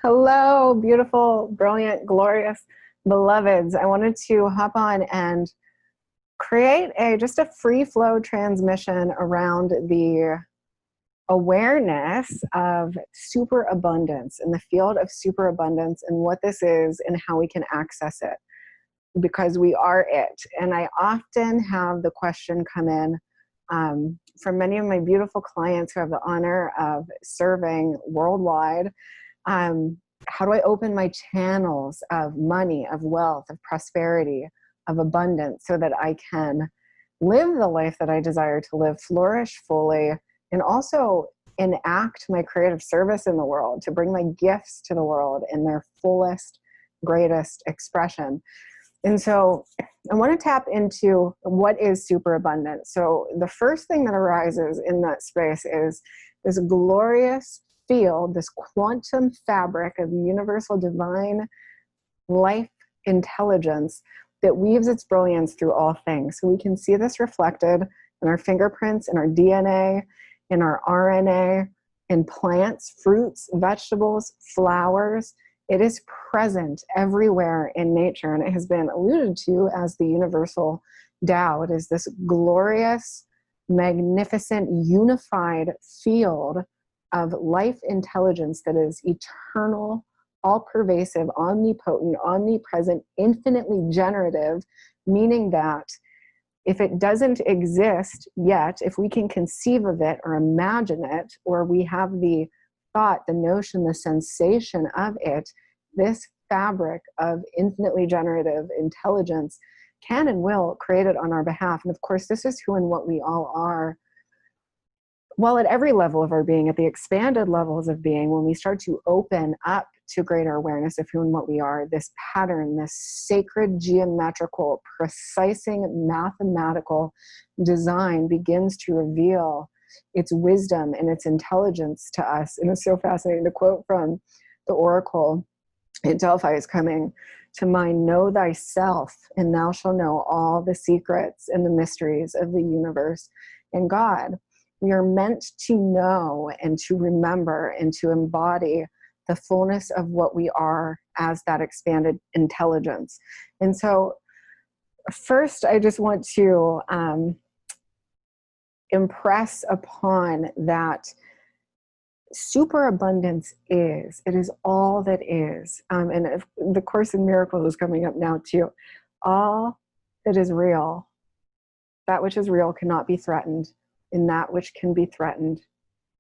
Hello, beautiful, brilliant, glorious beloveds. I wanted to hop on and create just a free flow transmission around the awareness of superabundance in the field of superabundance and what this is and how we can access it, because we are it. And I often have the question come in from many of my beautiful clients who have the honor of serving worldwide. How do I open my channels of money, of wealth, of prosperity, of abundance, so that I can live the life that I desire to live, flourish fully, and also enact my creative service in the world, to bring my gifts to the world in their fullest, greatest expression. And so I want to tap into what is superabundance. So the first thing that arises in that space is this glorious field, this quantum fabric of universal divine life intelligence that weaves its brilliance through all things. So we can see this reflected in our fingerprints, in our DNA, in our RNA, in plants, fruits, vegetables, flowers. It is present everywhere in nature, and it has been alluded to as the universal Tao. It is this glorious, magnificent, unified field of life intelligence that is eternal, all-pervasive, omnipotent, omnipresent, infinitely generative, meaning that if it doesn't exist yet, if we can conceive of it or imagine it, or we have the thought, the notion, the sensation of it, this fabric of infinitely generative intelligence can and will create it on our behalf. And of course, this is who and what we all are. Well, at every level of our being, at the expanded levels of being, when we start to open up to greater awareness of who and what we are, this pattern, this sacred geometrical, precising mathematical design begins to reveal its wisdom and its intelligence to us. And it's so fascinating. The quote from the Oracle at Delphi is coming to mind: "Know thyself, and thou shalt know all the secrets and the mysteries of the universe and God." We are meant to know and to remember and to embody the fullness of what we are as that expanded intelligence. And so first, I just want to impress upon that superabundance is. It is all that is. And if the Course in Miracles is coming up now too. All that is real, that which is real cannot be threatened. And that which can be threatened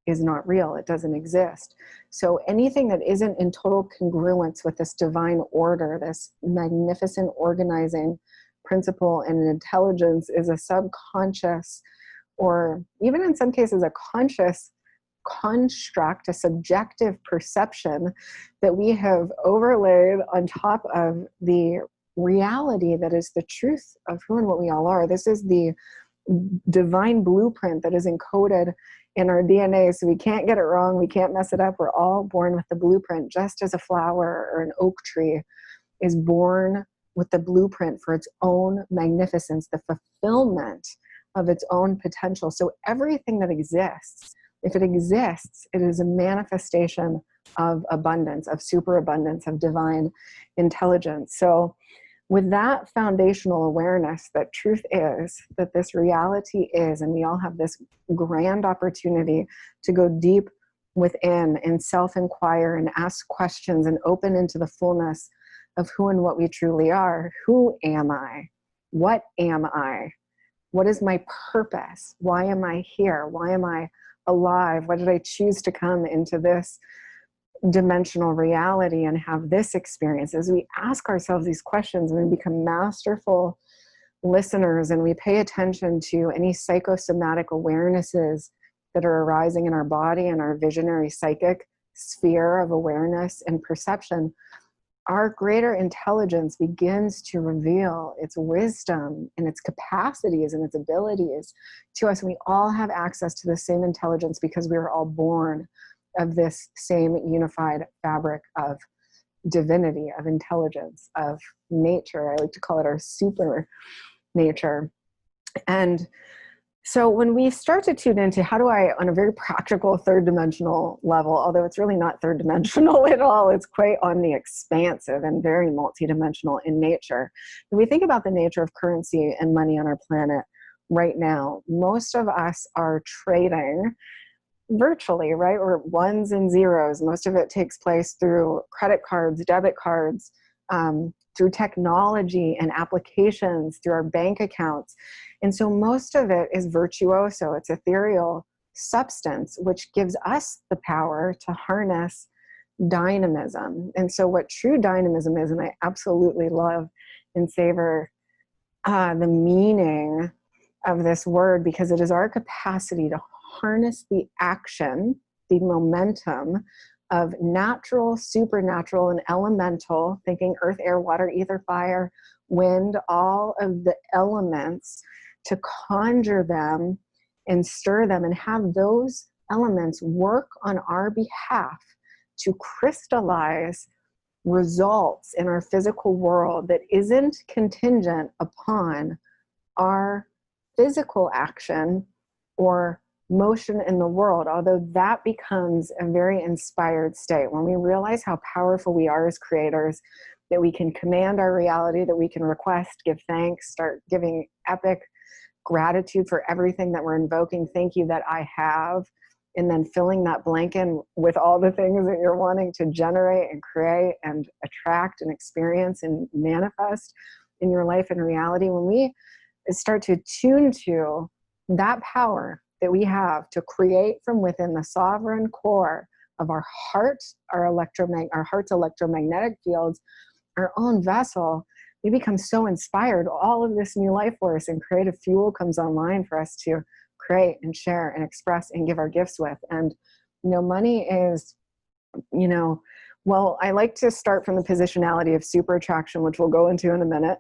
is not real. It doesn't exist. So anything that isn't in total congruence with this divine order, this magnificent organizing principle and intelligence, is a subconscious, or even in some cases a conscious construct, a subjective perception that we have overlaid on top of the reality that is the truth of who and what we all are. This is the divine blueprint that is encoded in our DNA, so we can't get it wrong, we can't mess it up. We're all born with the blueprint, just as a flower or an oak tree is born with the blueprint for its own magnificence, the fulfillment of its own potential. So everything that exists, if it exists, it is a manifestation of abundance, of superabundance, of divine intelligence. So with that foundational awareness that truth is, that this reality is, and we all have this grand opportunity to go deep within and self-inquire and ask questions and open into the fullness of who and what we truly are. Who am I? What am I? What is my purpose? Why am I here? Why am I alive? Why did I choose to come into this dimensional reality and have this experience? As we ask ourselves these questions and we become masterful listeners, and we pay attention to any psychosomatic awarenesses that are arising in our body and our visionary psychic sphere of awareness and perception, our greater intelligence begins to reveal its wisdom and its capacities and its abilities to us. We all have access to the same intelligence because we are all born of this same unified fabric of divinity, of intelligence, of nature. I like to call it our super nature. And So when we start to tune into how do I, on a very practical third dimensional level, although it's really not third dimensional at all, it's quite on the expansive and very multidimensional in nature. When we think about the nature of currency and money on our planet right now, most of us are trading virtually, right? Or ones and zeros. Most of it takes place through credit cards, debit cards, through technology and applications, through our bank accounts. And so most of it is virtuoso. It's ethereal substance, which gives us the power to harness dynamism. And so what true dynamism is, and I absolutely love and savor the meaning of this word, because it is our capacity to harness the action, the momentum of natural, supernatural, and elemental, thinking earth, air, water, ether, fire, wind, all of the elements, to conjure them and stir them and have those elements work on our behalf to crystallize results in our physical world that isn't contingent upon our physical action or motion in the world, although that becomes a very inspired state when we realize how powerful we are as creators, that we can command our reality, that we can request, give thanks, start giving epic gratitude for everything that we're invoking. Thank you that I have. And then filling that blank in with all the things that you're wanting to generate and create and attract and experience and manifest in your life and reality. When we start to tune to that power that we have to create from within the sovereign core of our heart, our heart's electromagnetic fields, our own vessel, we become so inspired. All of this new life force and creative fuel comes online for us to create and share and express and give our gifts with. And, money is, well, I like to start from the positionality of super attraction, which we'll go into in a minute,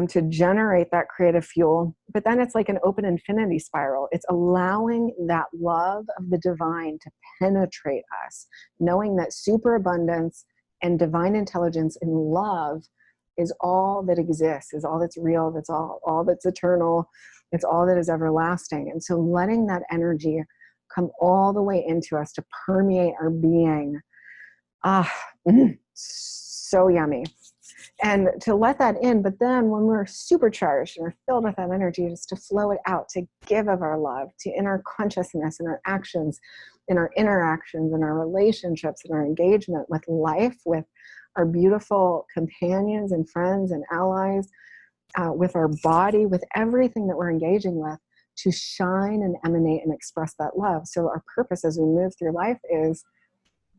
to generate that creative fuel. But then it's like an open infinity spiral. It's allowing that love of the divine to penetrate us, knowing that superabundance and divine intelligence and love is all that exists, is all that's real, that's all that's eternal, it's all that is everlasting. And so letting that energy come all the way into us to permeate our being, so yummy. And to let that in, but then when we're supercharged and we're filled with that energy, just to flow it out, to give of our love, to in our consciousness, in our actions, in our interactions, in our relationships, in our engagement with life, with our beautiful companions and friends and allies, with our body, with everything that we're engaging with, to shine and emanate and express that love. So our purpose as we move through life is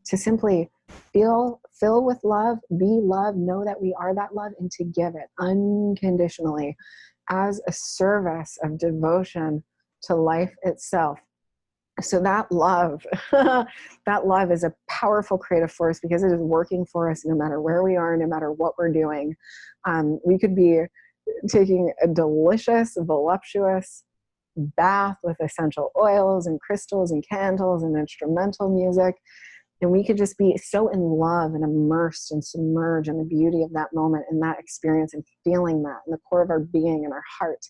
to simply fill with love, be love, know that we are that love, and to give it unconditionally as a service of devotion to life itself. So that love, that love is a powerful creative force because it is working for us no matter where we are, no matter what we're doing. We could be taking a delicious, voluptuous bath with essential oils and crystals and candles and instrumental music. And we could just be so in love and immersed and submerged in the beauty of that moment and that experience and feeling that in the core of our being and our heart.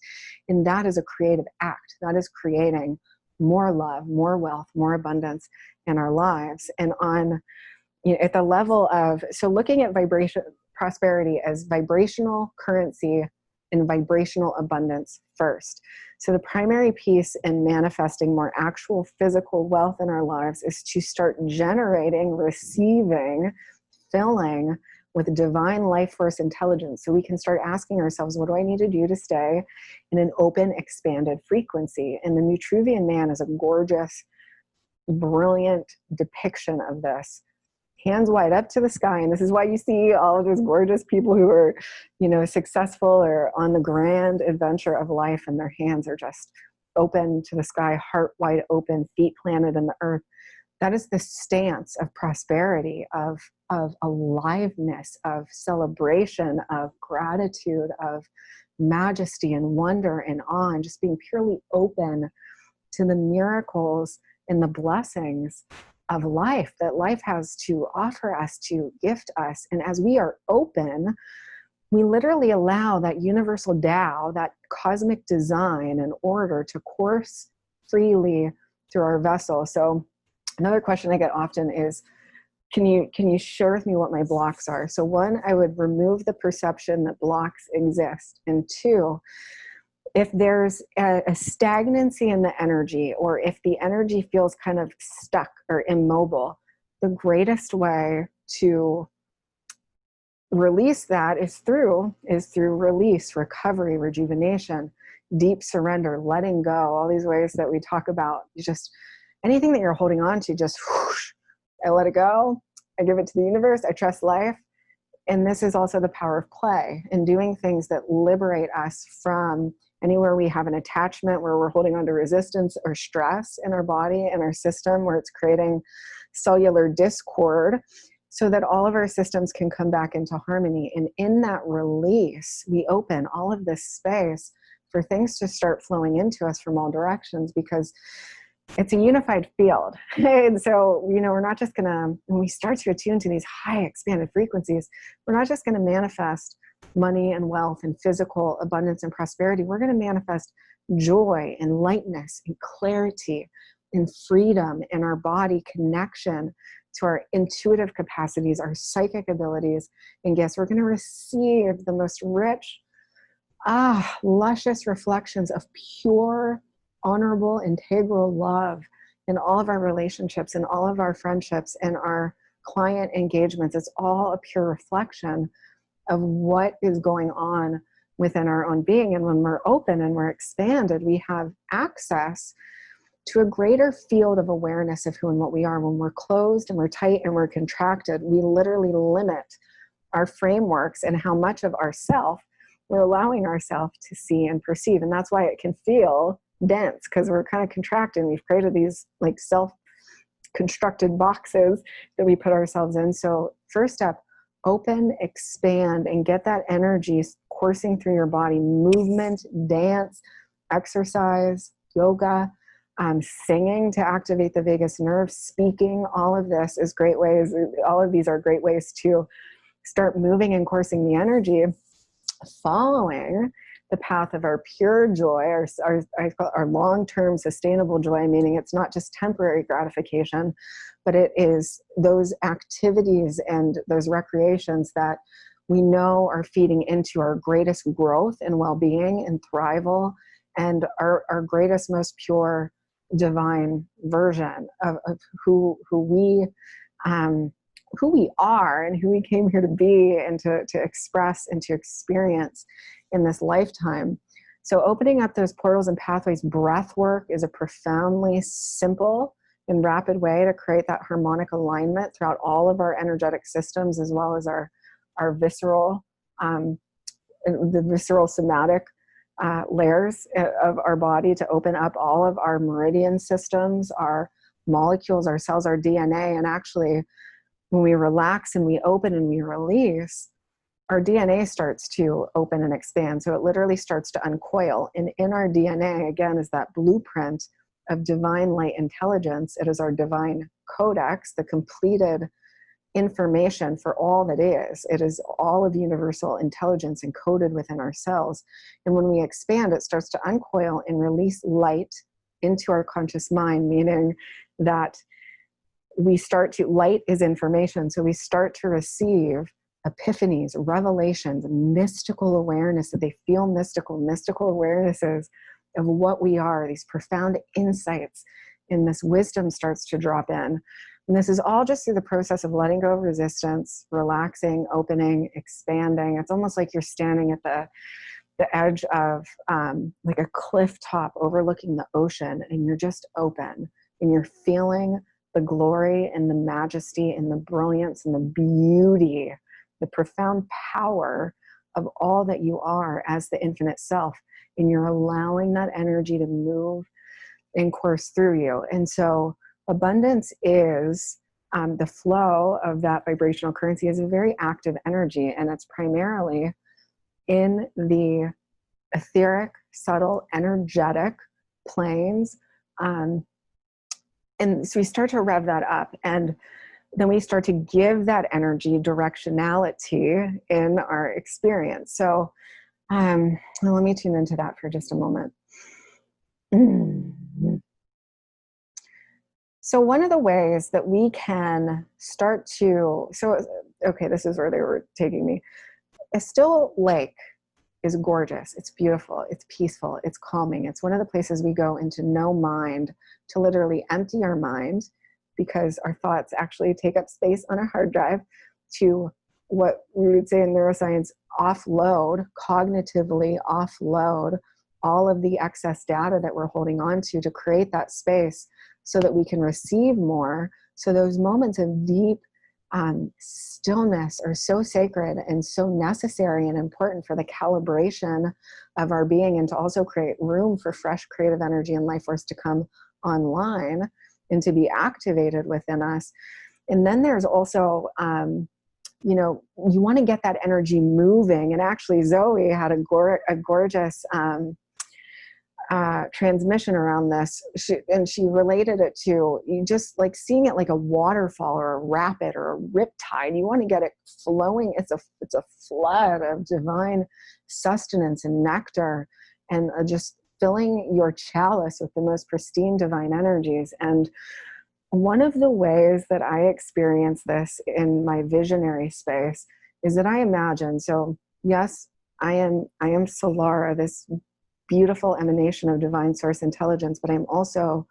And that is a creative act. That is creating more love, more wealth, more abundance in our lives. And on, at the level of, so looking at prosperity as vibrational currency and vibrational abundance first. So the primary piece in manifesting more actual physical wealth in our lives is to start generating, receiving, filling with divine life force intelligence. So we can start asking ourselves, what do I need to do to stay in an open, expanded frequency? And the Vitruvian Man is a gorgeous, brilliant depiction of this. Hands wide up to the sky. And this is why you see all of those gorgeous people who are, successful or on the grand adventure of life, and their hands are just open to the sky, heart wide open, feet planted in the earth. That is the stance of prosperity, of aliveness, of celebration, of gratitude, of majesty and wonder and awe, and just being purely open to the miracles and the blessings of life that life has to offer us, to gift us. And as we are open, we literally allow that universal Tao, that cosmic design and order to course freely through our vessel. So another question I get often is, can you share with me what my blocks are? So one, I would remove the perception that blocks exist. And two, if there's a stagnancy in the energy, or if the energy feels kind of stuck or immobile, the greatest way to release that is through release, recovery, rejuvenation, deep surrender, letting go, all these ways that we talk about. You just, anything that you're holding on to, just whoosh, I let it go. I give it to the universe. I trust life. And this is also the power of play and doing things that liberate us from anywhere we have an attachment, where we're holding on to resistance or stress in our body and our system, where it's creating cellular discord, so that all of our systems can come back into harmony. And in that release, we open all of this space for things to start flowing into us from all directions, because it's a unified field. And so, we're not just gonna, when we start to attune to these high expanded frequencies, we're not just gonna manifest money and wealth and physical abundance and prosperity. We're gonna manifest joy and lightness and clarity and freedom in our body, connection to our intuitive capacities, our psychic abilities and gifts. We're gonna receive the most rich, luscious reflections of pure, honorable, integral love in all of our relationships and all of our friendships and our client engagements. It's all a pure reflection of what is going on within our own being. And when we're open and we're expanded, we have access to a greater field of awareness of who and what we are. When we're closed and we're tight and we're contracted, we literally limit our frameworks and how much of ourself we're allowing ourselves to see and perceive. And that's why it can feel dense, because we're kind of contracted. We've created these like self-constructed boxes that we put ourselves in. So first step, open, expand, and get that energy coursing through your body. Movement, dance, exercise, yoga, singing to activate the vagus nerve, speaking, all of this is great ways. All of these are great ways to start moving and coursing the energy, following the path of our pure joy, our long-term sustainable joy, meaning it's not just temporary gratification, but it is those activities and those recreations that we know are feeding into our greatest growth and well-being and thrival, and our greatest, most pure divine version of who we are and who we came here to be and to express and to experience in this lifetime. So opening up those portals and pathways, breath work is a profoundly simple and rapid way to create that harmonic alignment throughout all of our energetic systems, as well as our visceral, the visceral somatic layers of our body, to open up all of our meridian systems, our molecules, our cells, our DNA. And actually, when we relax and we open and we release, our DNA starts to open and expand. So it literally starts to uncoil. And in our DNA, again, is that blueprint of divine light intelligence. It is our divine codex, the completed information for all that is. It is all of universal intelligence encoded within our cells. And when we expand, it starts to uncoil and release light into our conscious mind, meaning that we start to, light is information. So we start to receive epiphanies, revelations, mystical awareness, that they feel mystical awarenesses of what we are, these profound insights, and this wisdom starts to drop in. And this is all just through the process of letting go of resistance, relaxing, opening, expanding. It's almost like you're standing at the edge of like a cliff top overlooking the ocean, and you're just open and you're feeling the glory and the majesty and the brilliance and the beauty, the profound power of all that you are as the infinite self. And you're allowing that energy to move and course through you. And so abundance is the flow of that vibrational currency is a very active energy, and it's primarily in the etheric, subtle, energetic planes. And so we start to rev that up. And then we start to give that energy directionality in our experience. So well, let me tune into that for just a moment. So one of the ways that we can start to, okay, this is where they were taking me. A still lake is gorgeous. It's beautiful. It's peaceful. It's calming. It's one of the places we go into no mind to literally empty our mind, because our thoughts actually take up space on a hard drive, to what we would say in neuroscience, offload, cognitively offload all of the excess data that we're holding on to create that space so that we can receive more. So those moments of deep stillness are so sacred and so necessary and important for the calibration of our being, and to also create room for fresh creative energy and life force to come online and to be activated within us. And then there's also, you know, you want to get that energy moving. And actually Zoe had a gorgeous transmission around this. She related it to you just like seeing it like a waterfall or a rapid or a riptide. You want to get it flowing. It's a flood of divine sustenance and nectar, and just filling your chalice with the most pristine divine energies. And one of the ways that I experience this in my visionary space is that I imagine, so yes, I am Solara, this beautiful emanation of divine source intelligence, but I'm also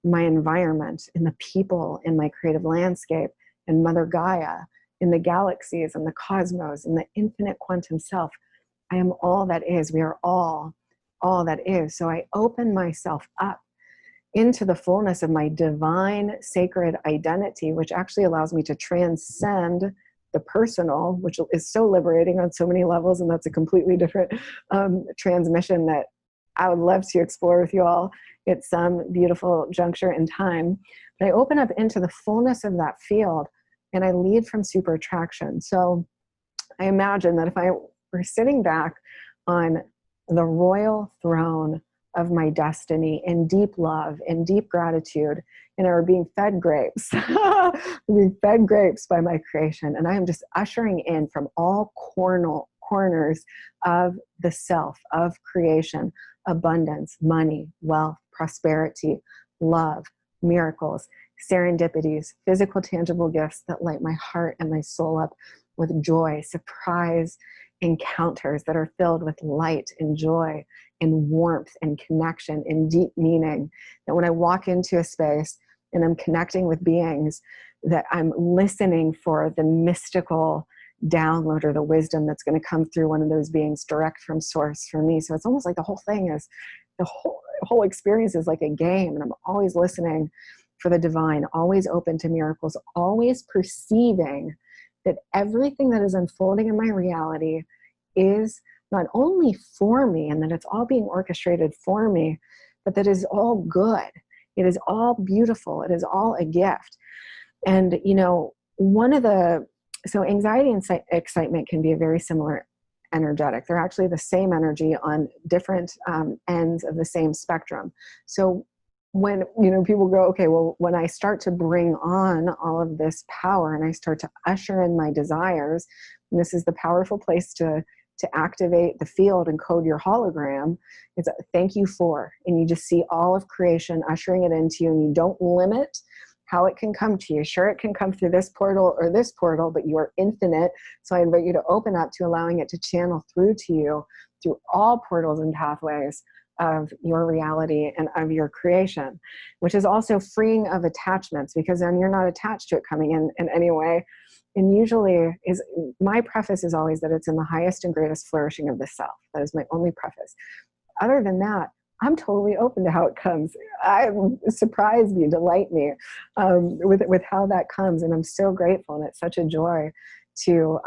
my environment and the people in my creative landscape, and Mother Gaia, in the galaxies and the cosmos and the infinite quantum self. I am all that is. We are all that is. So I open myself up into the fullness of my divine sacred identity, which actually allows me to transcend the personal, which is so liberating on so many levels. And that's a completely different transmission that I would love to explore with you all at some beautiful juncture in time. But I open up into the fullness of that field, and I lead from super attraction. So I imagine that if I were sitting back on the royal throne of my destiny in deep love, in deep gratitude, and I were being fed grapes, being fed grapes by my creation. And I am just ushering in from all corners of the self, of creation, abundance, money, wealth, prosperity, love, miracles, serendipities, physical, tangible gifts that light my heart and my soul up with joy, surprise encounters that are filled with light and joy and warmth and connection and deep meaning. That when I walk into a space and I'm connecting with beings, that I'm listening for the mystical download or the wisdom that's going to come through one of those beings direct from source for me. So it's almost like the whole thing is, the whole experience is like a game, and I'm always listening for the divine, always open to miracles, always perceiving that everything that is unfolding in my reality is not only for me, and that it's all being orchestrated for me, but that it is all good. It is all beautiful. It is all a gift. And, you know, so anxiety and excitement can be a very similar energetic. They're actually the same energy on different ends of the same spectrum. So when, you know, people go, okay, well, when I start to bring on all of this power and I start to usher in my desires, and this is the powerful place to activate the field and code your hologram. It's a thank you for, and you just see all of creation ushering it into you, and you don't limit how it can come to you. Sure, it can come through this portal or this portal, but you are infinite. So I invite you to open up to allowing it to channel through to you through all portals and pathways of your reality and of your creation, which is also freeing of attachments, because then you're not attached to it coming in any way. And usually is, my preface is always that it's in the highest and greatest flourishing of the self. That is my only preface. Other than that, I'm totally open to how it comes. Surprise me, delight me with how that comes. And I'm so grateful. And it's such a joy to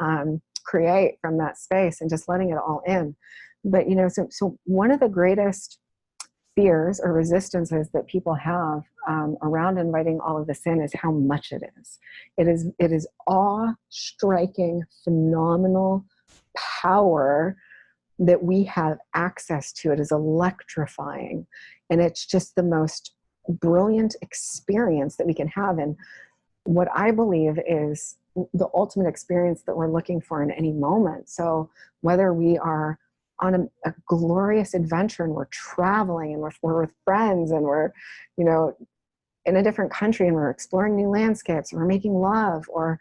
create from that space and just letting it all in. But, you know, so one of the greatest fears or resistances that people have around inviting all of this in is how much it is. It is awe-striking, phenomenal power that we have access to. It is electrifying, and it's just the most brilliant experience that we can have. And what I believe is the ultimate experience that we're looking for in any moment. So whether we are on a glorious adventure and we're traveling and we're with friends and we're, you know, in a different country and we're exploring new landscapes, or we're making love, or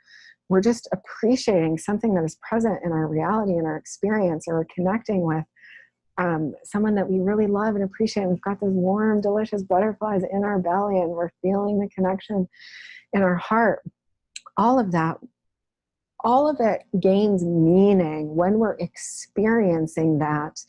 we're just appreciating something that is present in our reality and our experience, or we're connecting with someone that we really love and appreciate. We've got those warm, delicious butterflies in our belly and we're feeling the connection in our heart. All of that, all of it gains meaning when we're experiencing that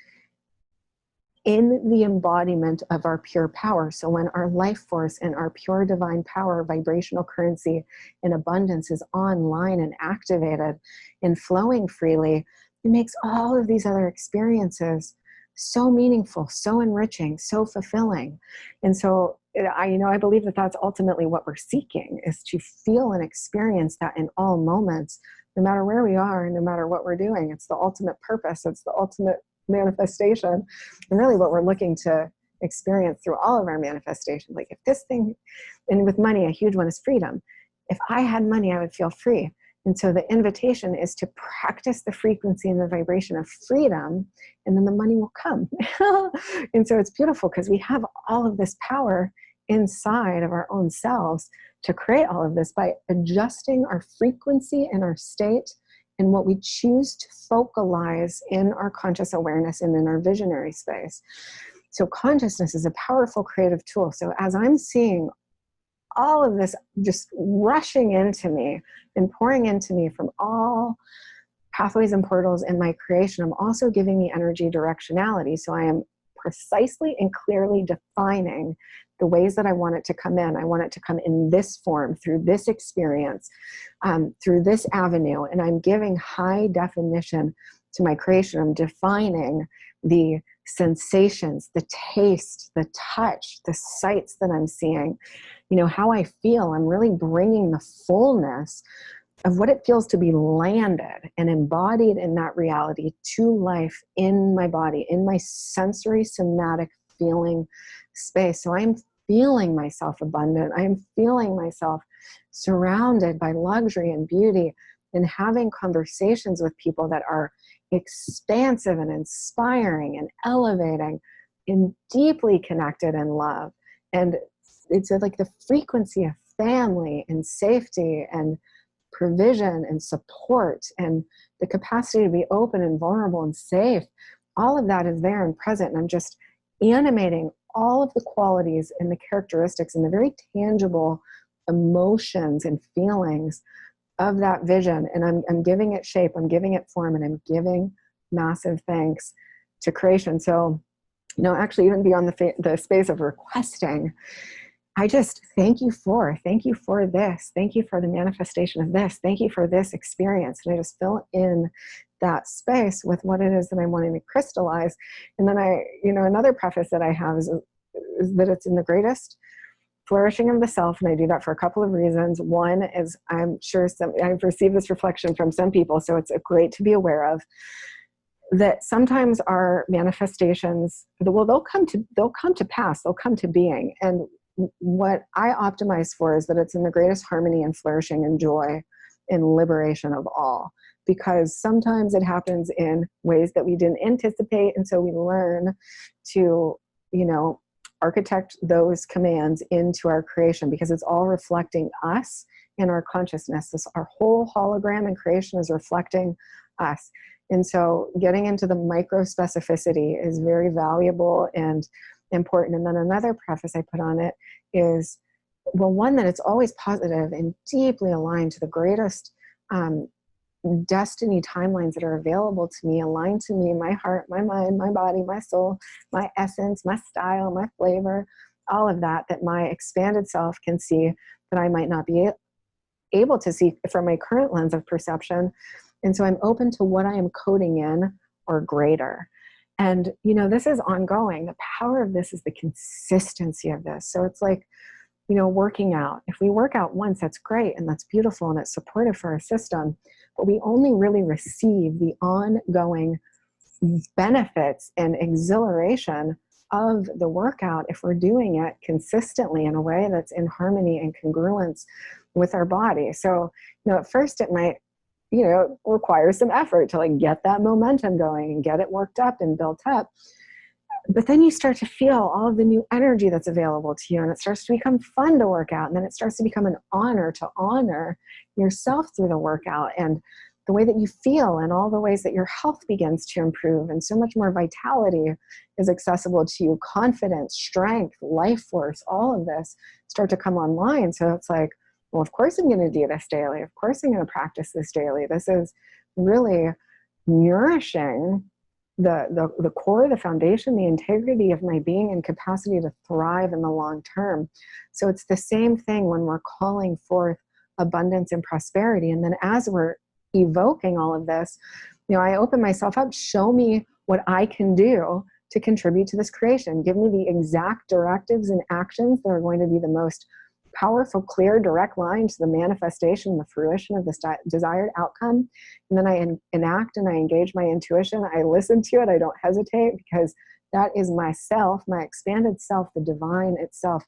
in the embodiment of our pure power. So when our life force and our pure divine power, vibrational currency and abundance is online and activated and flowing freely, it makes all of these other experiences so meaningful, so enriching, so fulfilling. And so I believe that that's ultimately what we're seeking, is to feel and experience that in all moments, no matter where we are and no matter what we're doing. It's the ultimate purpose. It's the ultimate manifestation, and really what we're looking to experience through all of our manifestations. Like, if this thing, and with money, a huge one is freedom. If I had money, I would feel free. And so the invitation is to practice the frequency and the vibration of freedom, and then the money will come. And so it's beautiful because we have all of this power inside of our own selves to create all of this by adjusting our frequency and our state and what we choose to focalize in our conscious awareness and in our visionary space. So consciousness is a powerful creative tool. So as I'm seeing all of this just rushing into me and pouring into me from all pathways and portals in my creation, I'm also giving the energy directionality. So I am precisely and clearly defining the ways that I want it to come in. I want it to come in this form, through this experience, through this avenue. And I'm giving high definition to my creation. I'm defining the sensations, the taste, the touch, the sights that I'm seeing, how I feel. I'm really bringing the fullness of what it feels to be landed and embodied in that reality to life in my body, in my sensory somatic feeling space. So I'm feeling myself abundant. I am feeling myself surrounded by luxury and beauty, and having conversations with people that are expansive and inspiring and elevating and deeply connected in love. And it's like the frequency of family and safety and provision and support and the capacity to be open and vulnerable and safe. All of that is there and present. And I'm just animating all of the qualities and the characteristics and the very tangible emotions and feelings of that vision. And I'm giving it shape, I'm giving it form, and I'm giving massive thanks to creation. So, actually even beyond the space of requesting, I just thank you for this. Thank you for the manifestation of this. Thank you for this experience. And I just fill in that space with what it is that I'm wanting to crystallize. And then another preface that I have is that it's in the greatest flourishing of the self. And I do that for a couple of reasons. One is, I'm sure I've received this reflection from some people, so it's great to be aware of, that sometimes our manifestations, they'll come to pass, they'll come to being. And what I optimize for is that it's in the greatest harmony and flourishing and joy and liberation of all. Because sometimes it happens in ways that we didn't anticipate. And so we learn to, architect those commands into our creation, because it's all reflecting us in our consciousness. Our whole hologram in creation is reflecting us. And so getting into the micro specificity is very valuable and important. And then another preface I put on it is, well, one, that it's always positive and deeply aligned to the greatest destiny timelines that are available to me, aligned to me, my heart, my mind, my body, my soul, my essence, my style, my flavor, all of that my expanded self can see that I might not be able to see from my current lens of perception. And so I'm open to what I am coding in or greater. And, this is ongoing. The power of this is the consistency of this. So it's like, working out. If we work out once, that's great and that's beautiful and it's supportive for our system, but we only really receive the ongoing benefits and exhilaration of the workout if we're doing it consistently in a way that's in harmony and congruence with our body. So, at first it might, require some effort to like get that momentum going and get it worked up and built up. But then you start to feel all of the new energy that's available to you, and it starts to become fun to work out. And then it starts to become an honor to honor yourself through the workout and the way that you feel, and all the ways that your health begins to improve, and so much more vitality is accessible to you. Confidence, strength, life force, all of this start to come online. So it's like, well, of course I'm going to do this daily. Of course I'm going to practice this daily. This is really nourishing the core, the foundation, the integrity of my being and capacity to thrive in the long term. So it's the same thing when we're calling forth abundance and prosperity. And then as we're evoking all of this, I open myself up. Show me what I can do to contribute to this creation. Give me the exact directives and actions that are going to be the most powerful, clear, direct line to the manifestation, the fruition of this desired outcome. And then I enact and I engage my intuition. I listen to it. I don't hesitate, because that is myself, my expanded self, the divine itself,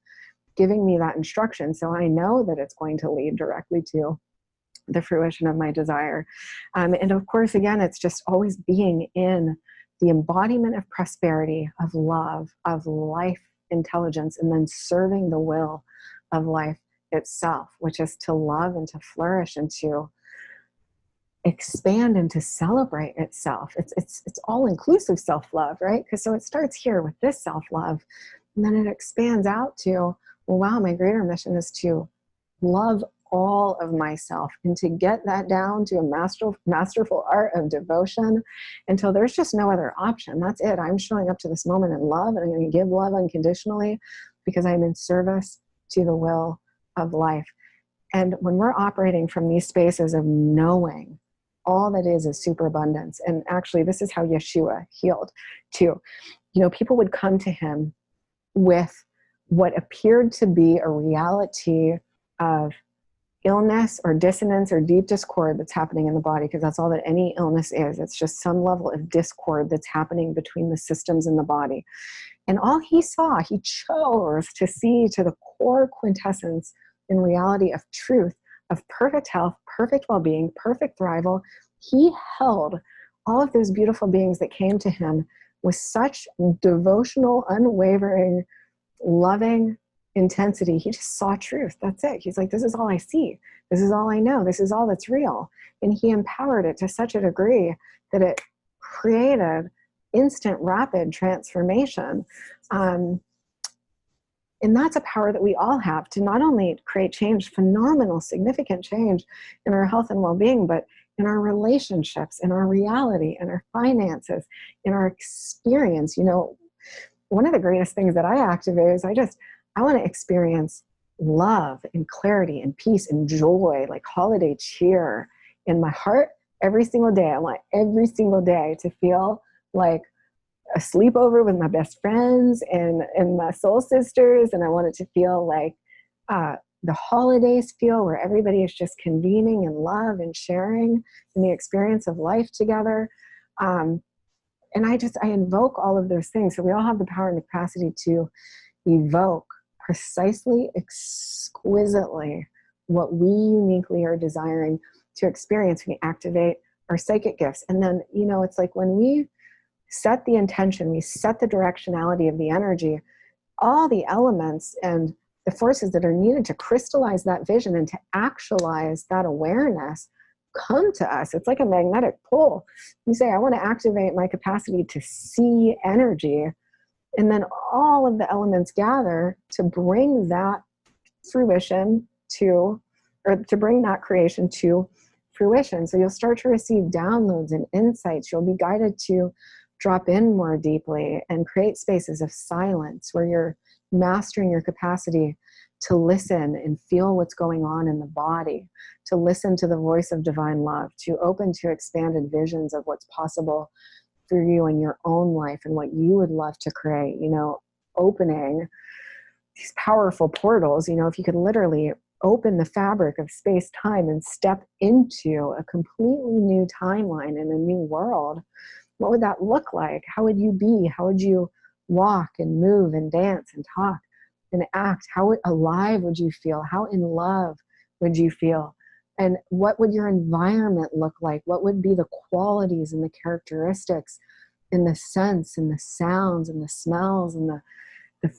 giving me that instruction. So I know that it's going to lead directly to the fruition of my desire. And of course, again, it's just always being in the embodiment of prosperity, of love, of life intelligence, and then serving the will of life itself, which is to love and to flourish and to expand and to celebrate itself. It's all inclusive self-love, right? Because so it starts here with this self-love, and then it expands out to, well, wow, my greater mission is to love all of myself, and to get that down to a masterful art of devotion until there's just no other option. That's it. I'm showing up to this moment in love, and I'm going to give love unconditionally because I'm in service to the will of life. And when we're operating from these spaces of knowing all that is superabundance, and actually this is how Yeshua healed too. People would come to him with what appeared to be a reality of illness or dissonance or deep discord that's happening in the body, because that's all that any illness is. It's just some level of discord that's happening between the systems in the body. And all he chose to see to the core quintessence in reality of truth, of perfect health, perfect well-being, perfect thrival. He held all of those beautiful beings that came to him with such devotional, unwavering, loving intensity. He just saw truth. That's it. He's like, this is all I see. This is all I know. This is all that's real. And he empowered it to such a degree that it created instant, rapid transformation. And that's a power that we all have to not only create change, phenomenal, significant change in our health and well-being, but in our relationships, in our reality, in our finances, in our experience. One of the greatest things that I activate is I want to experience love and clarity and peace and joy, like holiday cheer in my heart every single day. I want every single day to feel like a sleepover with my best friends and my soul sisters. And I want it to feel like the holidays feel, where everybody is just convening in love and sharing in the experience of life together. And I invoke all of those things. So we all have the power and the capacity to evoke precisely, exquisitely what we uniquely are desiring to experience when we activate our psychic gifts. And then, it's like when we set the intention, we set the directionality of the energy, all the elements and the forces that are needed to crystallize that vision and to actualize that awareness come to us. It's like a magnetic pull. You say, I want to activate my capacity to see energy. And then all of the elements gather to bring that fruition to bring that creation to fruition. So you'll start to receive downloads and insights. You'll be guided to drop in more deeply and create spaces of silence where you're mastering your capacity to listen and feel what's going on in the body, to listen to the voice of divine love, to open to expanded visions of what's possible for you in your own life and what you would love to create, opening these powerful portals. If you could literally open the fabric of space-time and step into a completely new timeline in a new world, what would that look like? How would you be? How would you walk and move and dance and talk and act? How alive would you feel? How in love would you feel? And what would your environment look like? What would be the qualities and the characteristics and the scents and the sounds and the smells and the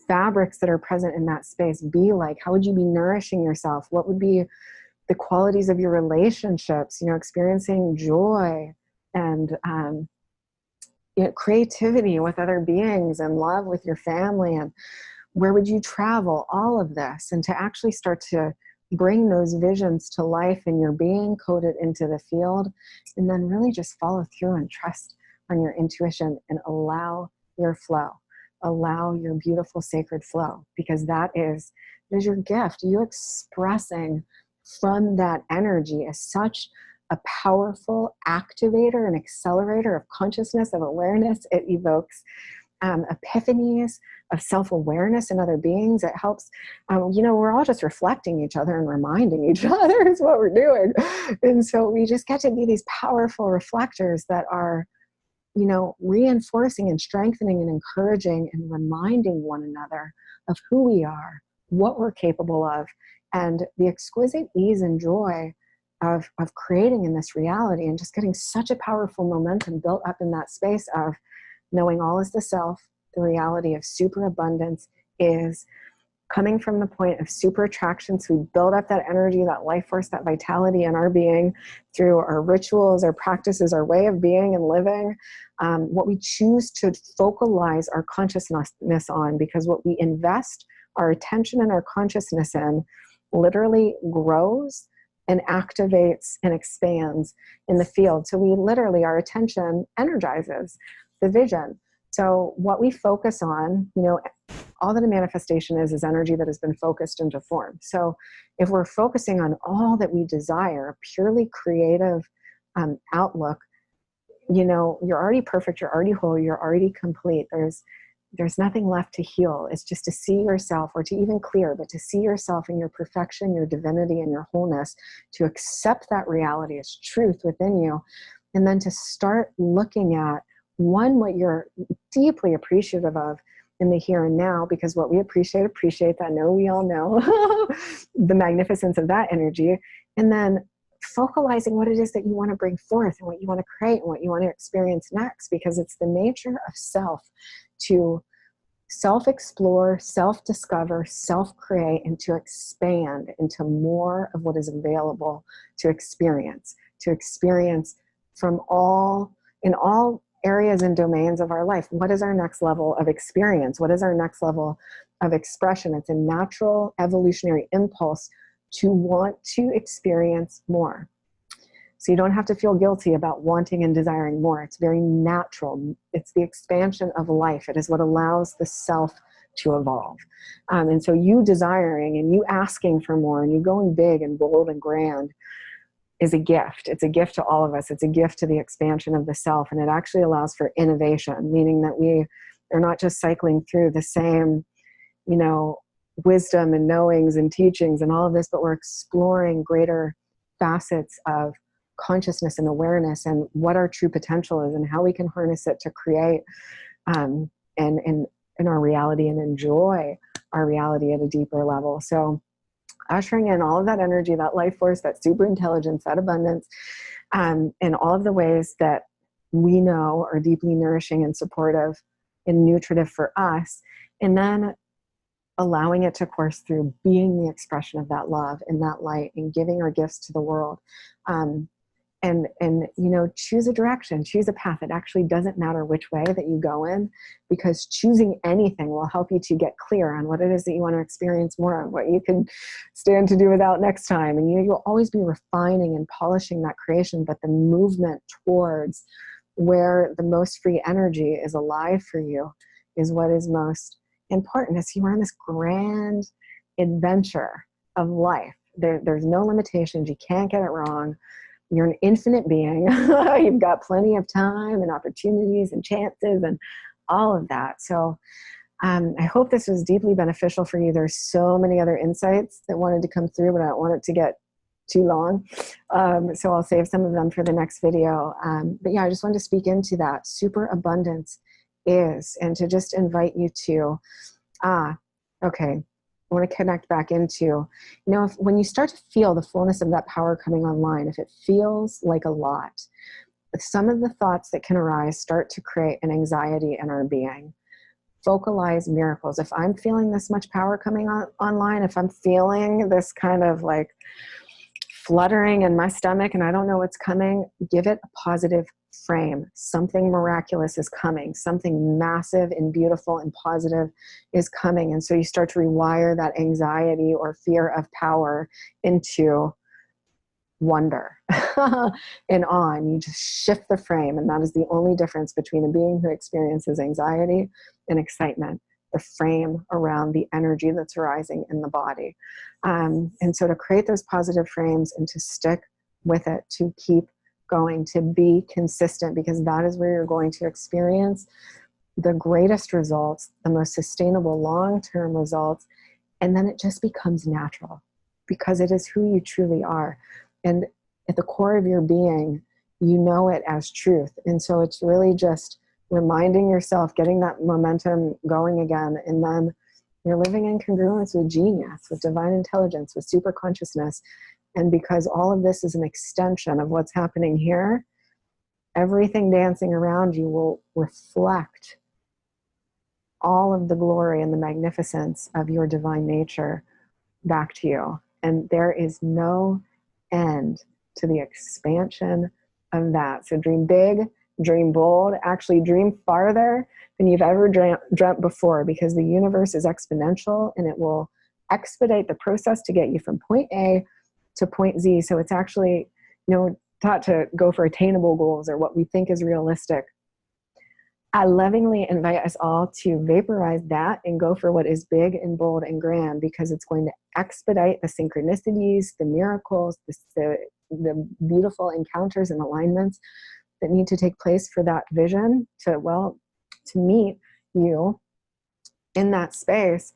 fabrics that are present in that space be like? How would you be nourishing yourself? What would be the qualities of your relationships, you know, experiencing joy and you know, creativity with other beings and love with your family, and where would you travel? All of this, and to actually start to bring those visions to life in your being, code it into the field, and then really just follow through and trust on your intuition and allow your flow. Allow your beautiful sacred flow, because that is your gift. You expressing from that energy is such a powerful activator and accelerator of consciousness, of awareness. It evokes epiphanies of self-awareness in other beings. It helps, you know, we're all just reflecting each other and reminding each other is what we're doing. And so we just get to be these powerful reflectors that are, you know, reinforcing and strengthening and encouraging and reminding one another of who we are, what we're capable of, and the exquisite ease and joy of creating in this reality, and just getting such a powerful momentum built up in that space of knowing all is the self. The reality of superabundance is coming from the point of super attraction. So we build up that energy, that life force, that vitality in our being through our rituals, our practices, our way of being and living, what we choose to focalize our consciousness on, because what we invest our attention and our consciousness in literally grows and activates and expands in the field. So we literally, our attention energizes the vision. So what we focus on, you know, all that a manifestation is energy that has been focused into form. So if we're focusing on all that we desire, a purely creative outlook, you know, you're already perfect, you're already whole, you're already complete. There's nothing left to heal. It's just to see yourself, or to even clear, but to see yourself in your perfection, your divinity, and your wholeness, to accept that reality as truth within you, and then to start looking at, one, what you're deeply appreciative of in the here and now, because what we appreciate, that. No, we all know the magnificence of that energy. And then focalizing what it is that you want to bring forth and what you want to create and what you want to experience next, because it's the nature of self to self-explore, self-discover, self-create, and to expand into more of what is available to experience from in all areas and domains of our life. What is our next level of experience? What is our next level of expression? It's a natural evolutionary impulse to want to experience more. So you don't have to feel guilty about wanting and desiring more. It's very natural. It's the expansion of life. It is what allows the self to evolve. And so you desiring and you asking for more and you going big and bold and grand is a gift. It's a gift to all of us. It's a gift to the expansion of the self. And it actually allows for innovation, meaning that we are not just cycling through the same, you know, wisdom and knowings and teachings and all of this, but we're exploring greater facets of consciousness and awareness, and what our true potential is, and how we can harness it to create and in our reality and enjoy our reality at a deeper level. So ushering in all of that energy, that life force, that super intelligence, that abundance, in all of the ways that we know are deeply nourishing and supportive and nutritive for us, and then allowing it to course through, being the expression of that love and that light, and giving our gifts to the world. And you know, choose a direction, choose a path. It actually doesn't matter which way that you go in, because choosing anything will help you to get clear on what it is that you want to experience more of, what you can stand to do without next time. And you'll always be refining and polishing that creation, but the movement towards where the most free energy is alive for you is what is most important. As you are on this grand adventure of life, there's no limitations. You can't get it wrong. You're an infinite being. You've got plenty of time and opportunities and chances and all of that. So I hope this was deeply beneficial for you. There's so many other insights that wanted to come through, but I don't want it to get too long. So I'll save some of them for the next video. But yeah, I just wanted to speak into that. Superabundance is, and to just invite you to, okay, I want to connect back into, you know, when you start to feel the fullness of that power coming online, if it feels like a lot, some of the thoughts that can arise start to create an anxiety in our being. Vocalize miracles. If I'm feeling this much power coming online, if I'm feeling this kind of like fluttering in my stomach and I don't know what's coming, give it a positive frame. Something miraculous is coming. Something massive and beautiful and positive is coming. And so you start to rewire that anxiety or fear of power into wonder and awe. And you just shift the frame. And that is the only difference between a being who experiences anxiety and excitement. The frame around the energy that's arising in the body. And so to create those positive frames and to stick with it, to keep going, to be consistent, because that is where you're going to experience the greatest results, the most sustainable long-term results. And then it just becomes natural because it is who you truly are. And at the core of your being, you know it as truth. And so it's really just reminding yourself, getting that momentum going again, and then you're living in congruence with genius, with divine intelligence, with super consciousness. And because all of this is an extension of what's happening here, everything dancing around you will reflect all of the glory and the magnificence of your divine nature back to you. And there is no end to the expansion of that. So dream big, dream bold, actually dream farther than you've ever dreamt before, because the universe is exponential and it will expedite the process to get you from point A to point Z. So it's actually, you know, taught to go for attainable goals or what we think is realistic. I lovingly invite us all to vaporize that and go for what is big and bold and grand, because it's going to expedite the synchronicities, the miracles, the beautiful encounters and alignments that need to take place for that vision to meet you in that space.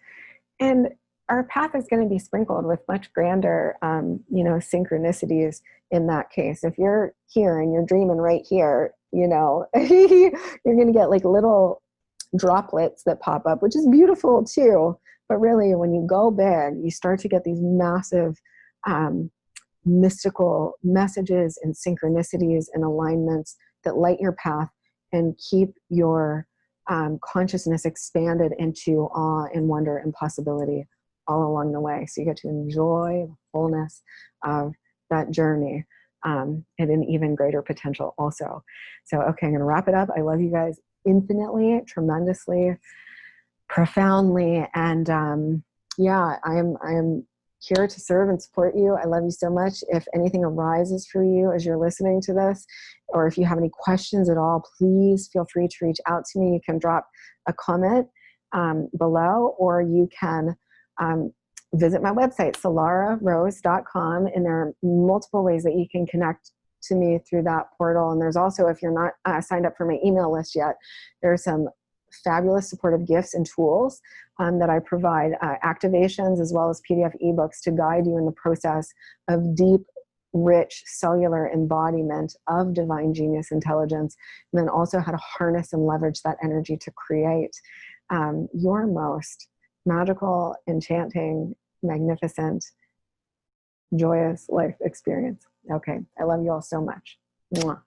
And our path is going to be sprinkled with much grander, synchronicities in that case. If you're here and you're dreaming right here, you're going to get like little droplets that pop up, which is beautiful too. But really, when you go big, you start to get these massive mystical messages and synchronicities and alignments that light your path and keep your consciousness expanded into awe and wonder and possibility all along the way. So you get to enjoy the fullness of that journey and an even greater potential also. So, okay, I'm going to wrap it up. I love you guys infinitely, tremendously, profoundly. And I am here to serve and support you. I love you so much. If anything arises for you as you're listening to this, or if you have any questions at all, please feel free to reach out to me. You can drop a comment below, or you can visit my website, solararose.com, and there are multiple ways that you can connect to me through that portal. And there's also, if you're not signed up for my email list yet, there are some fabulous supportive gifts and tools that I provide, activations as well as PDF ebooks to guide you in the process of deep, rich cellular embodiment of divine genius intelligence, and then also how to harness and leverage that energy to create your most magical, enchanting, magnificent, joyous life experience. Okay, I love you all so much. Mwah.